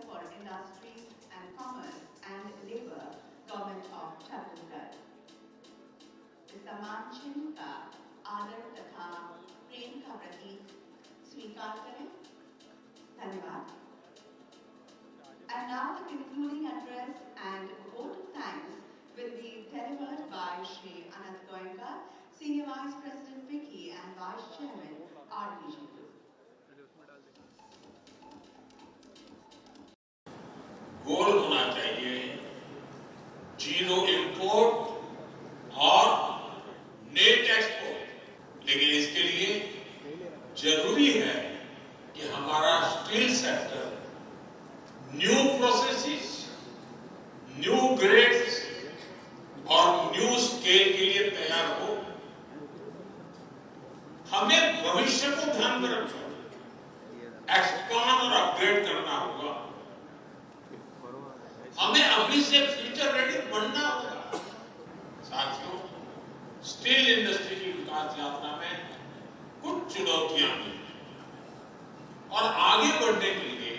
for Industries and Commerce and Labour, Government of Chhattisgarh। इस सम्मान चिन्ह का आदर तथा प्रेम का प्रतीक स्वीकार करें। धन्यवाद। And now the concluding address and vote of thanks will be delivered by Shri Anant Goenka, Senior Vice President Vicky and Vice Chairman RPG Group। गोल होना चाहिए जीरो इंपोर्ट और नेट एक्सपोर्ट, लेकिन इसके लिए जरूरी है कि हमारा steel sector new processes, new grades और न्यू स्केल के लिए तैयार हो। हमें भविष्य को ध्यान में रखकर एक्सपांड और अपग्रेड करना होगा। हमें अभी से फ्यूचर रेडी बनना होगा। साथियों, स्टील इंडस्ट्री की विकास यात्रा में कुछ चुनौतियां भी और आगे बढ़ने के लिए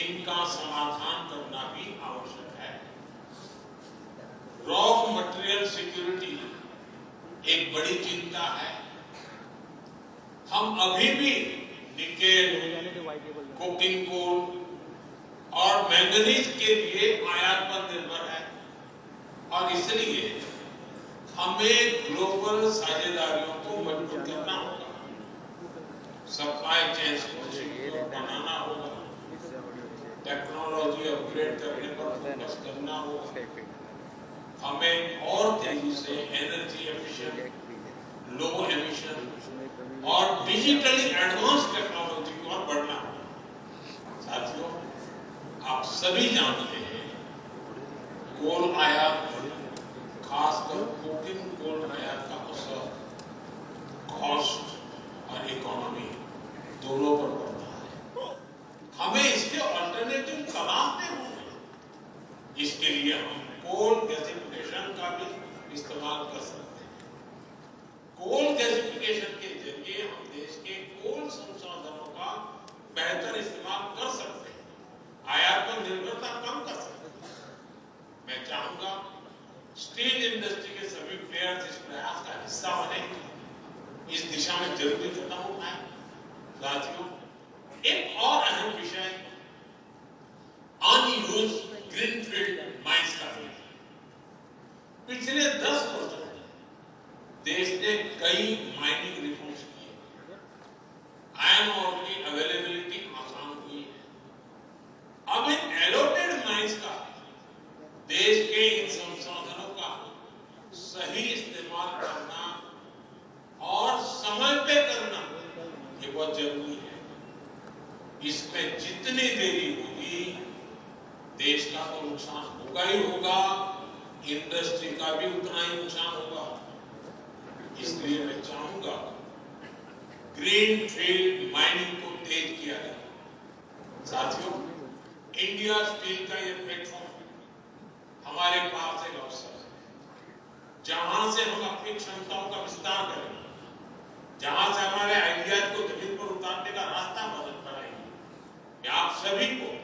इनका समाधान करना भी आवश्यक है। रॉ मटेरियल सिक्योरिटी एक बड़ी चिंता है। हम अभी भी निकेल, कोकिंग कोल और मैंगनीज के लिए आयात पर निर्भर है और इसलिए हमें ग्लोबल साझेदारियों को मजबूत करना होगा, सप्लाई चेन को बनाना होगा, टेक्नोलॉजी अपग्रेड करने पर फोकस करना होगा। हमें और तेजी से एनर्जी एफिशिएंट, लो एमिशन और डिजिटली एडवांस टेक्नोलॉजी की ओर बढ़ना होगा। साथियों, आप सभी जानते हैं कोल आयात, खासकर कोकिंग कोल आयात का असर कॉस्ट और इकोनॉमी दोनों पर पड़ता है। हमें इसके अल्टरनेटिव तलाशने होंगे। इसके लिए हम कोल गैसिफिकेशन का भी इस्तेमाल कर सकते हैं। कोल गैसिफिकेशन के जरिए हम देश के कोल संसाधनों का बेहतर इस्तेमाल कर सकते हैं, आयात पर निर्भरता कम कर सकते हैं। मैं चाहूंगा स्टील इंडस्ट्री के सभी प्लेयर्स इस प्रयास का हिस्सा बने, इस दिशा में जरूरी कदम उठाएं। साथियों, एक और अहम विषय अनयूज्ड ग्रीनफील्ड माइंस का है। पिछले 10 वर्षों में देश ने कई माइनिंग रिफॉर्म्स किए। आयरन ओर की अवेलेबिलिटी आसान हुई है। अब इन एलोटेड माइंस का देश के इन संसाधनों का सही इस्तेमाल करना और समय पे करना ये बहुत जरूरी है। इसमें जितनी देरी होगी देश का तो नुकसान होगा ही होगा, इंडस्ट्री का भी उतना ही नुकसान होगा। इसलिए मैं चाहूंगा ग्रीन फील्ड माइनिंग को तेज किया जाए। साथियों, इंडिया स्टील का ये प्लेटफॉर्म हमारे पास एक अवसर है जहां से हम अपनी क्षमताओं का विस्तार करेंगे, जहां से हमारे आइडियाज को जमीन पर उतारने का रास्ता बनाएंगे। मैं आप सभी को